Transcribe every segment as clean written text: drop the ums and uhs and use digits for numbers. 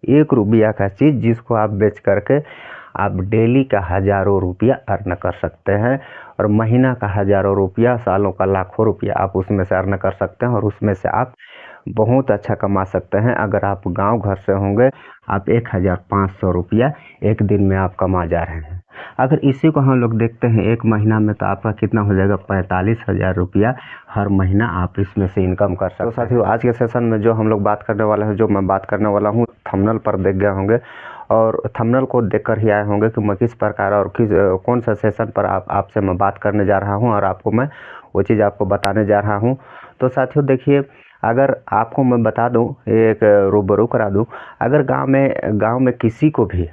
1 रुपया का चीज़ जिसको आप बेच करके आप डेली का हज़ारों रुपया अर्न कर सकते हैं, और महीना का हज़ारों रुपया, सालों का लाखों रुपया आप उसमें से अर्न कर सकते हैं, और उसमें से आप बहुत अच्छा कमा सकते हैं। अगर आप गांव घर से होंगे, आप 1500 रुपया एक दिन में आप कमा जा रहे हैं। अगर इसी को हम लोग देखते हैं एक महीना में, तो आपका कितना हो जाएगा, 45,000 रुपया हर महीना आप इसमें से इनकम कर सकते हैं। तो साथियों, आज के सेशन में जो हम लोग बात करने वाले हैं, जो मैं बात करने वाला हूँ, थंबनेल पर देख गए होंगे, और थंबनेल को देखकर ही आए होंगे कि मैं किस प्रकार और कौन सा सेशन पर आपसे मैं बात करने जा रहा हूँ, और आपको मैं वो चीज़ आपको बताने जा रहा हूँ। तो साथियों देखिए, अगर आपको मैं बता दूं, एक रूबरू करा दूं, अगर गांव में किसी को भी,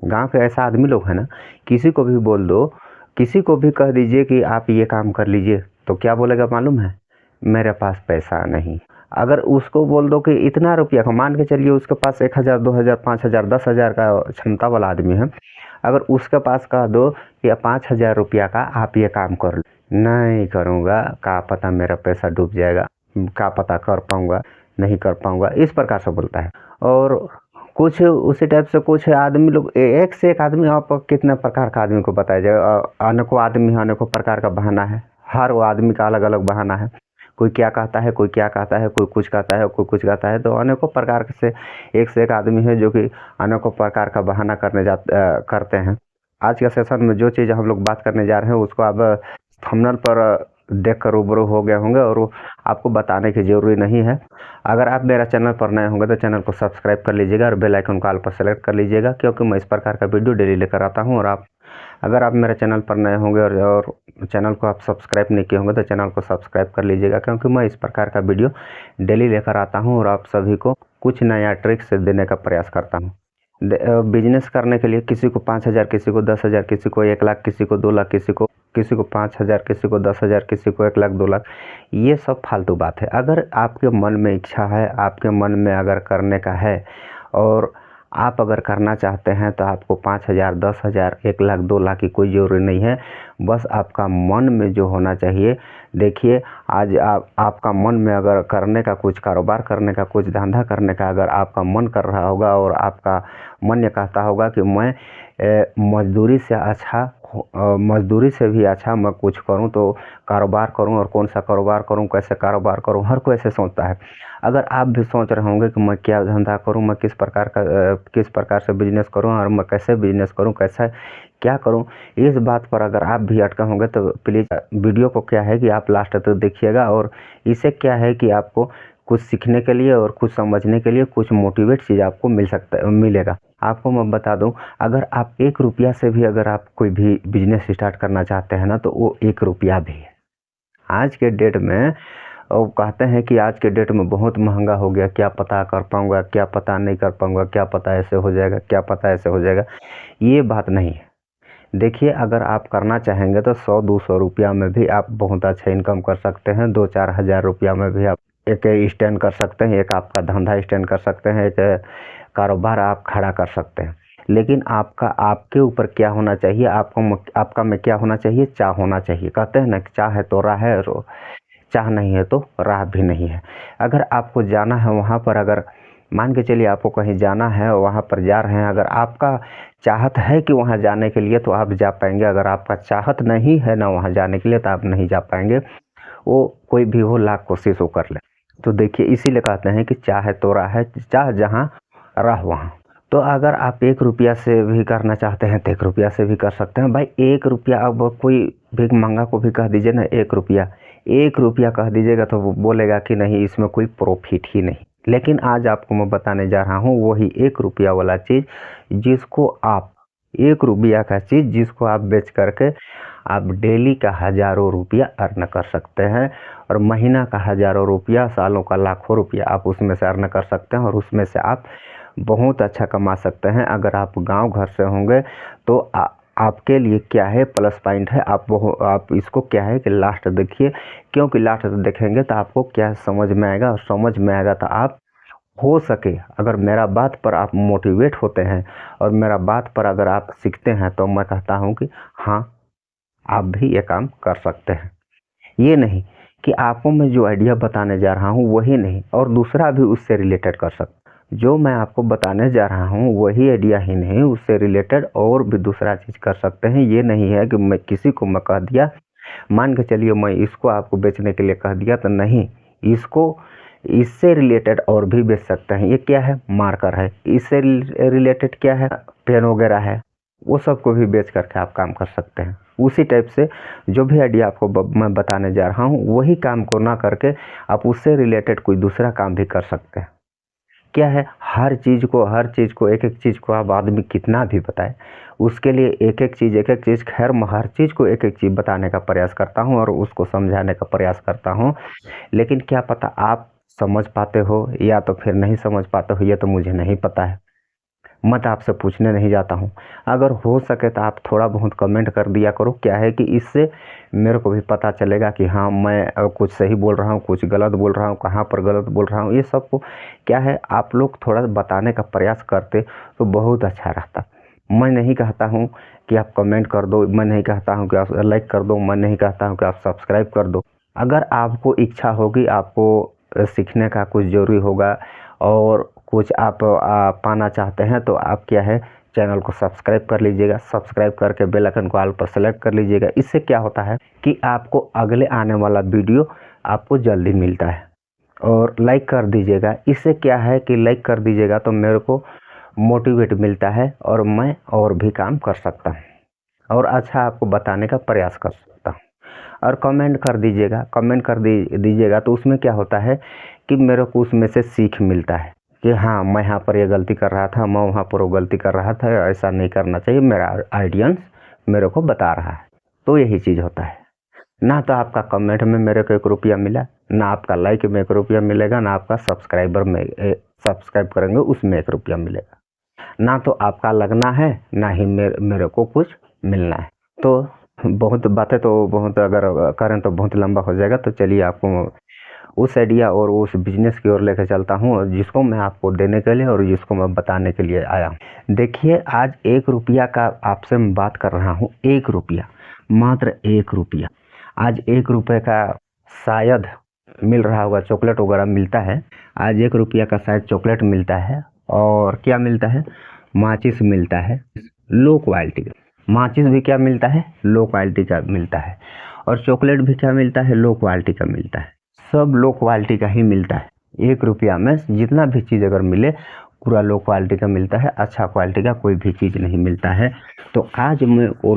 गांव के ऐसा आदमी लोग है ना, किसी को भी बोल दो, किसी को भी कह दीजिए कि आप ये काम कर लीजिए, तो क्या बोलेगा मालूम है, मेरे पास पैसा नहीं। अगर उसको बोल दो कि इतना रुपया का, मान के चलिए उसके पास 1000, 2000, 5000, 10,000 का क्षमता वाला आदमी है, अगर उसके पास कह दो कि 5000 रुपया का आप ये काम कर लो, नहीं करूँगा, क्या पता मेरा पैसा डूब जाएगा, क्या पता कर पाऊँगा, नहीं कर पाऊँगा, इस प्रकार से बोलता है। और कुछ उसी टाइप से कुछ आदमी लोग, एक से एक आदमी, आप कितने प्रकार का आदमी को बताया जाए, अनेकों आदमी है, अनेकों प्रकार का बहाना है, हर वो आदमी का अलग अलग बहाना है। कोई क्या कहता है, कोई क्या कहता है, कोई कुछ कहता है, कोई कुछ कहता है। तो अनेकों प्रकार से एक आदमी है जो कि अनेकों प्रकार का बहाना करते हैं। आज के सेशन में जो चीज़ हम लोग बात करने जा रहे हैं, उसको आप थंबनेल पर देख कर रूबरू हो गए होंगे, और आपको बताने की ज़रूरी नहीं है। अगर आप मेरा चैनल पर नए होंगे तो चैनल को सब्सक्राइब कर लीजिएगा, और बेल आइकन को ऑल पर सेलेक्ट कर लीजिएगा, क्योंकि मैं इस प्रकार का वीडियो डेली लेकर आता हूं। और अगर आप मेरे चैनल पर नए होंगे और चैनल को आप सब्सक्राइब नहीं किए होंगे, तो चैनल को सब्सक्राइब कर लीजिएगा, क्योंकि मैं इस प्रकार का वीडियो डेली लेकर आता हूँ, और आप सभी को कुछ नया ट्रिक्स देने का प्रयास करता हूँ। बिजनेस करने के लिए किसी को 5000, किसी को 10,000, किसी को 1 लाख, किसी को 2 लाख, किसी को 5000, किसी को 10,000, किसी को 1 लाख, 2 लाख, ये सब फालतू बात है। अगर आपके मन में इच्छा है, आपके मन में अगर करने का है, और आप अगर करना चाहते हैं, तो आपको 5000, 10,000, 1 लाख, 2 लाख की कोई ज़रूरी नहीं है। बस आपका मन में जो होना चाहिए, देखिए आज आपका मन में अगर करने का, कुछ कारोबार करने का, कुछ धंधा करने का अगर आपका मन कर रहा होगा, और आपका मन ये कहता होगा कि मैं मजदूरी से भी अच्छा मैं कुछ करूं, तो कारोबार करूं, और कौन सा कारोबार करूं, कैसे कारोबार करूं, हर कोई ऐसे सोचता है। अगर आप भी सोच रहे होंगे कि मैं क्या धंधा करूं, मैं किस प्रकार से बिजनेस करूं, और मैं कैसे बिजनेस करूं, कैसे क्या करूं, इस बात पर अगर आप भी अटके होंगे, तो प्लीज़ वीडियो को क्या है कि आप लास्ट तक देखिएगा। और इससे क्या है कि आपको कुछ सीखने के लिए और कुछ समझने के लिए कुछ मोटिवेट चीज़ आपको मिलेगा। आपको मैं बता दूं, अगर आप 1 रुपया से भी अगर आप कोई भी बिजनेस स्टार्ट करना चाहते हैं ना, तो वो 1 रुपया भी है। आज के डेट में वो कहते हैं कि आज के डेट में बहुत महंगा हो गया, क्या पता कर पाऊंगा, क्या पता नहीं कर पाऊंगा, क्या पता ऐसे हो जाएगा, क्या पता ऐसे हो जाएगा, ये बात नहीं है। देखिए, अगर आप करना चाहेंगे तो 100-200 रुपया में भी आप बहुत अच्छा इनकम कर सकते हैं। 2-4 हज़ार रुपया में भी आप एक स्टैंड कर सकते हैं, एक आपका धंधा स्टैंड कर सकते हैं, एक कारोबार आप खड़ा कर सकते हैं। लेकिन आपके ऊपर क्या होना चाहिए, आपका में क्या होना चाहिए, चाह होना चाहिए। कहते हैं ना कि चाह है तो राह है, और चाह नहीं है तो राह भी नहीं है। अगर आपको जाना है वहाँ पर, अगर मान के चलिए आपको कहीं जाना है, वहाँ पर जा रहे हैं, अगर आपका चाहत है कि वहाँ जाने के लिए, तो आप जा पाएंगे। अगर आपका चाहत नहीं है ना वहाँ जाने के लिए, तो आप नहीं जा पाएंगे। वो कोई भी हो, लाख कोशिश वो कर ले। तो देखिए, इसीलिए कहते हैं कि चाहे तो राह है, चाह जहाँ राह वहाँ। तो अगर आप 1 रुपया से भी करना चाहते हैं, तो 1 रुपया से भी कर सकते हैं भाई। 1 रुपया, अब कोई भीख मंगा को भी कह दीजिए ना 1 रुपया, 1 रुपया कह दीजिएगा, तो वो बोलेगा कि नहीं, इसमें कोई प्रॉफिट ही नहीं। लेकिन आज आपको मैं बताने जा रहा हूँ वही 1 रुपया वाला चीज़, जिसको आप 1 रुपया का चीज़ जिसको आप बेच करके आप डेली का हज़ारों रुपया अर्न कर सकते हैं, और महीना का हज़ारों रुपया, सालों का लाखों रुपया आप उसमें से अर्न कर सकते हैं, और उसमें से आप बहुत अच्छा कमा सकते हैं। अगर आप गांव घर से होंगे, तो आपके लिए क्या है प्लस पॉइंट है, आप इसको क्या है कि लास्ट देखिए, क्योंकि लास्ट देखेंगे तो आपको क्या समझ में आएगा, और समझ में आएगा तो आप हो सके, अगर मेरा बात पर आप मोटिवेट होते हैं, और मेरा बात पर अगर आप सीखते हैं, तो मैं कहता हूं कि हाँ, आप भी ये काम कर सकते हैं। ये नहीं कि आपको मैं जो आइडिया बताने जा रहा हूँ वही नहीं, और दूसरा भी उससे रिलेटेड कर सकते। जो मैं आपको बताने जा रहा हूँ वही आइडिया ही नहीं, उससे रिलेटेड और भी दूसरा चीज़ कर सकते हैं। ये नहीं है कि मैं किसी को मैं कह दिया, मान के चलिए मैं इसको आपको बेचने के लिए कह दिया, तो नहीं, इसको इससे रिलेटेड और भी बेच सकते हैं। ये क्या है? मार्कर है। इससे रिलेटेड क्या है? पेन वगैरह है, वो सब को भी बेच करके आप काम कर सकते हैं। उसी टाइप से जो भी आइडिया आपको मैं बताने जा रहा हूँ वही काम को ना करके आप उससे रिलेटेड कोई दूसरा काम भी कर सकते हैं। क्या है? हर चीज़ को एक एक चीज़ को आप आदमी कितना भी बताए, उसके लिए एक एक चीज़, खैर मैं हर चीज़ को एक एक चीज़ बताने का प्रयास करता हूँ और उसको समझाने का प्रयास करता हूँ, लेकिन क्या पता आप समझ पाते हो या तो फिर नहीं समझ पाते हो, ये तो मुझे नहीं पता है। मैं तो आपसे पूछने नहीं जाता हूँ। अगर हो सके तो आप थोड़ा बहुत कमेंट कर दिया करो। क्या है कि इससे मेरे को भी पता चलेगा कि हाँ, मैं कुछ सही बोल रहा हूँ, कुछ गलत बोल रहा हूँ, कहाँ पर गलत बोल रहा हूँ। ये सब को क्या है, आप लोग थोड़ा बताने का प्रयास करते तो बहुत अच्छा रहता। मैं नहीं कहता हूँ कि आप कमेंट कर दो, मैं नहीं कहता हूँ कि आप लाइक कर दो, मैं नहीं कहता हूँ कि आप सब्सक्राइब कर दो। अगर आपको इच्छा होगी, आपको सीखने का कुछ ज़रूरी होगा और कुछ आप पाना चाहते हैं, तो आप क्या है, चैनल को सब्सक्राइब कर लीजिएगा। सब्सक्राइब करके बेल आइकन को ऑल पर सेलेक्ट कर लीजिएगा। इससे क्या होता है कि आपको अगले आने वाला वीडियो आपको जल्दी मिलता है। और लाइक कर दीजिएगा। इससे क्या है कि लाइक कर दीजिएगा तो मेरे को मोटिवेट मिलता है और मैं और भी काम कर सकता हूँ और अच्छा आपको बताने का प्रयास कर सकता हूँ। और कमेंट कर दीजिएगा, दीजिएगा तो उसमें क्या होता है कि मेरे को उसमें से सीख मिलता है कि हाँ, मैं यहाँ पर ये गलती कर रहा था, मैं वहाँ पर वो गलती कर रहा था, ऐसा नहीं करना चाहिए, मेरा ऑडियंस मेरे को बता रहा है। तो यही चीज़ होता है। ना तो आपका कमेंट में मेरे को 1 रुपया मिला, ना आपका लाइक में 1 रुपया मिलेगा, ना आपका सब्सक्राइब करेंगे उसमें 1 रुपया मिलेगा। ना तो आपका लगना है, ना ही मेरे को कुछ मिलना है। तो बहुत बातें तो बहुत अगर करें तो बहुत लंबा हो जाएगा। तो चलिए आपको उस आइडिया और उस बिजनेस की ओर लेकर चलता हूँ, और जिसको मैं आपको देने के लिए और जिसको मैं बताने के लिए आया हूँ। देखिए, आज 1 रुपया का आपसे मैं बात कर रहा हूँ। 1 रुपया, मात्र 1 रुपया। आज 1 रुपये का शायद मिल रहा होगा, चॉकलेट वगैरह मिलता है। आज 1 रुपया का शायद चॉकलेट मिलता है। और क्या मिलता है? माचिस मिलता है, लो क्वालिटी का। माचिस भी क्या मिलता है? लो क्वालिटी का मिलता है। और चॉकलेट भी क्या मिलता है? लो क्वालिटी का मिलता है। सब लो क्वालिटी का ही मिलता है। 1 रुपया में जितना भी चीज़ अगर मिले, पूरा लो क्वालिटी का मिलता है। अच्छा क्वालिटी का कोई भी चीज़ नहीं मिलता है। तो आज मैं वो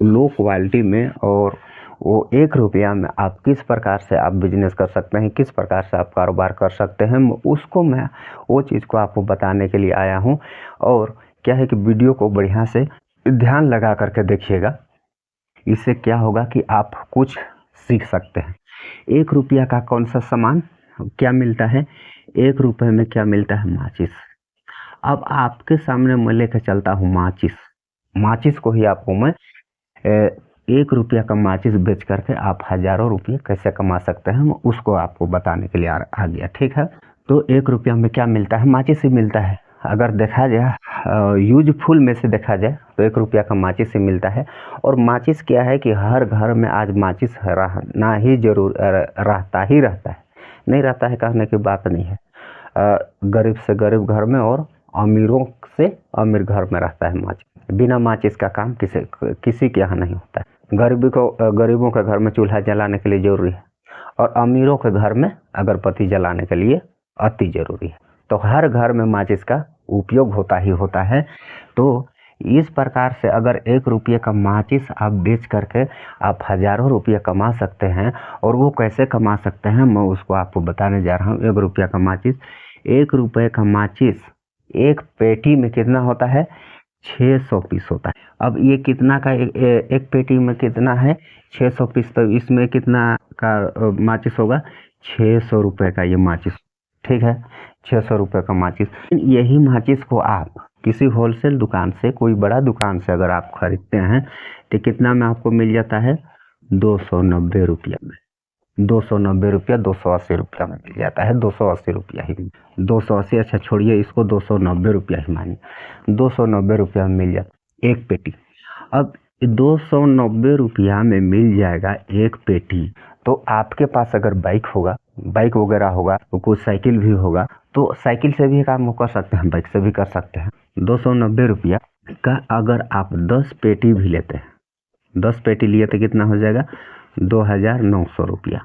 लो क्वालिटी में और वो 1 रुपया में आप किस प्रकार से आप बिजनेस कर सकते हैं, किस प्रकार से आप कारोबार कर सकते हैं, उसको मैं वो चीज़ को आपको बताने के लिए आया हूँ। और क्या है कि वीडियो को बढ़िया से ध्यान लगा करके देखिएगा। इससे क्या होगा कि आप कुछ सीख सकते हैं। 1 रुपया का कौन सा सामान क्या मिलता है? 1 रुपये में क्या मिलता है? माचिस। अब आपके सामने मैं लेकर चलता हूँ माचिस को ही आपको मैं 1 रुपया का माचिस बेच करके आप हज़ारों रुपये कैसे कमा सकते हैं, मैं उसको आपको बताने के लिए आ गया। ठीक है, तो 1 रुपया में क्या मिलता है? माचिस ही मिलता है। अगर देखा जाए यूजफुल में से देखा जाए तो 1 रुपया का माचिस ही मिलता है। और माचिस क्या है कि हर घर में आज माचिस रहना ही जरूर रहता है। नहीं रहता है कहने की बात नहीं है। गरीब से गरीब घर में और अमीरों से अमीर घर में रहता है माचिस। बिना माचिस का काम किसी के यहाँ नहीं होता है। गरीबों के घर में चूल्हा जलाने के लिए जरूरी है और अमीरों के घर में अगरबत्ती जलाने के लिए अति जरूरी है। तो हर घर में माचिस का उपयोग होता ही होता है। तो इस प्रकार से अगर 1 रुपये का माचिस आप बेच करके आप हज़ारों रुपये कमा सकते हैं। और वो कैसे कमा सकते हैं, मैं उसको आपको बताने जा रहा हूँ। 1 रुपया का माचिस, 1 रुपये का माचिस एक पेटी में कितना होता है? 600 पीस होता है। अब ये कितना का एक पेटी में कितना है? 600 पीस। तो इसमें कितना का माचिस होगा? 600 रुपये का ये माचिस। ठीक है, 600 रुपये का माचिस। यही माचिस को आप किसी होलसेल दुकान से, कोई बड़ा दुकान से अगर आप खरीदते हैं तो कितना में आपको मिल जाता है? 290 रुपया में। 290 रुपया, 280 रुपया में मिल जाता है। 280 रुपया ही, 280, अच्छा छोड़िए इसको, 290 रुपया ही मानिए। 290 रुपया में मिल जाता एक पेटी। अब 290 रुपया में मिल जाएगा एक पेटी। तो आपके पास अगर बाइक वगैरह होगा, तो कुछ साइकिल भी होगा, तो साइकिल से भी काम वो कर सकते हैं, बाइक से भी कर सकते हैं। 290 रुपया का अगर आप 10 पेटी भी लेते हैं, 10 पेटी लिए तो कितना हो जाएगा 2900 रुपया।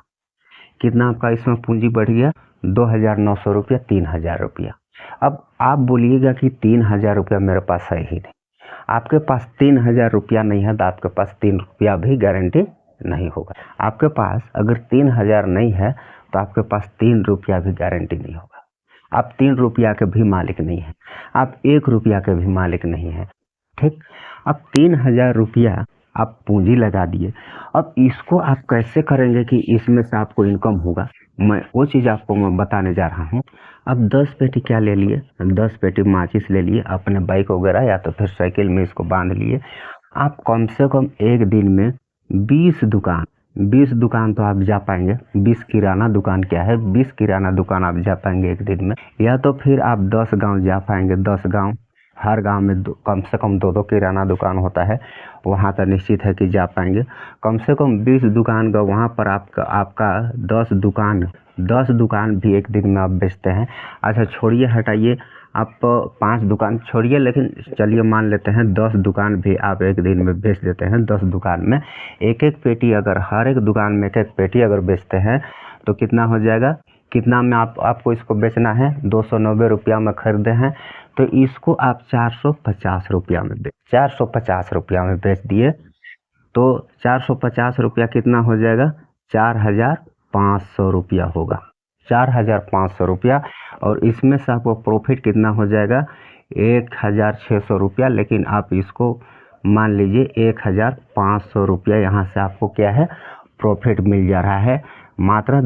कितना आपका इसमें पूंजी बढ़ गया 2900 रुपया, 3000 रुपया। अब आप बोलिएगा कि 3000 रुपया मेरे पास है ही नहीं। आपके पास 3000 रुपया नहीं है तो आपके पास 3 रुपया भी गारंटी नहीं होगा। आपके पास अगर 3000 नहीं है तो आपके पास 3 रुपया भी गारंटी नहीं होगा। आप 3 रुपया के भी मालिक नहीं हैं, आप 1 रुपया के भी मालिक नहीं हैं। ठीक, अब 3000 रुपया आप पूंजी लगा दिए। अब इसको आप कैसे करेंगे कि इसमें से आपको इनकम होगा, मैं वो चीज़ आपको मैं बताने जा रहा हूँ। अब 10 पेटी क्या ले लिए, 10 पेटी माचिस ले लिए, अपने बाइक वगैरह या तो फिर साइकिल में इसको बांध लिए। आप कम से कम एक दिन में 20 दुकान तो आप जा पाएंगे। 20 किराना दुकान क्या है, 20 किराना दुकान आप जा पाएंगे एक दिन में। या तो फिर आप 10 गांव जा पाएंगे, 10 गांव, हर गांव में कम से कम 2-2 किराना दुकान होता है, वहाँ तो निश्चित है कि जा पाएंगे। कम से कम 20 दुकान का वहाँ पर आपका 10 दुकान भी एक दिन में आप बेचते हैं। अच्छा छोड़िए, हटाइए, आप 5 दुकान छोड़िए, लेकिन चलिए मान लेते हैं 10 दुकान भी आप एक दिन में बेच देते हैं। 10 दुकान में एक पेटी, अगर हर एक दुकान में एक पेटी अगर बेचते हैं तो कितना हो जाएगा, कितना में आपको इसको बेचना है, 290 रुपया में खरीदे हैं तो इसको आप 450 रुपया में 450 रुपया में बेच दिए तो 450 रुपया कितना हो जाएगा, 4500 रुपया होगा, 4500 रुपया। और इसमें से आपको प्रॉफिट कितना हो जाएगा, 1600 रुपया। लेकिन आप इसको मान लीजिए 1500 रुपया यहाँ से आपको क्या है प्रॉफिट मिल जा रहा है। मात्र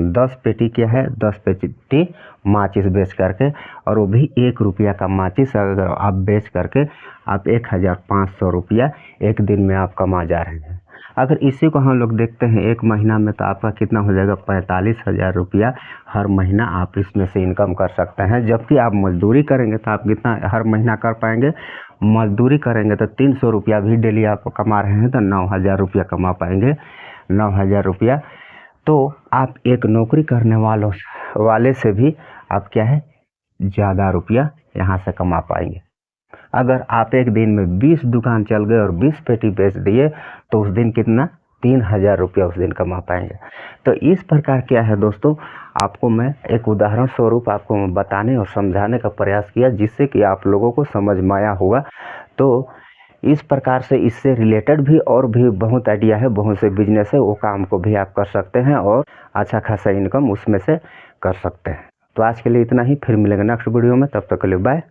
10 पेटी क्या है, 10 पेटी माचिस बेच करके, और वो भी 1 रुपया का माचिस अगर आप बेच करके आप 1500 रुपया एक दिन में आप कमा जा रहे हैं। अगर इसी को हम लोग देखते हैं एक महीना में तो आपका कितना हो जाएगा, 45,000 रुपया हर महीना आप इसमें से इनकम कर सकते हैं। जबकि आप मजदूरी करेंगे तो आप कितना हर महीना कर पाएंगे, मजदूरी करेंगे तो 300 रुपया भी डेली आप कमा रहे हैं तो 9000 रुपया कमा पाएंगे, 9000 रुपया। तो आप एक नौकरी करने वाले से भी आप क्या है ज़्यादा रुपया यहाँ से कमा पाएंगे। अगर आप एक दिन में 20 दुकान चल गए और 20 पेटी बेच दिए तो उस दिन कितना 3000 रुपया उस दिन कमा पाएंगे। तो इस प्रकार क्या है दोस्तों, आपको मैं एक उदाहरण स्वरूप आपको मैं बताने और समझाने का प्रयास किया जिससे कि आप लोगों को समझ में आया होगा। तो इस प्रकार से इससे रिलेटेड भी और भी बहुत आइडिया है, बहुत से बिजनेस है, वो काम को भी आप कर सकते हैं और अच्छा खासा इनकम उसमें से कर सकते हैं। तो आज के लिए इतना ही, फिर मिलेंगे नेक्स्ट वीडियो में, तब तक के लिए बाय।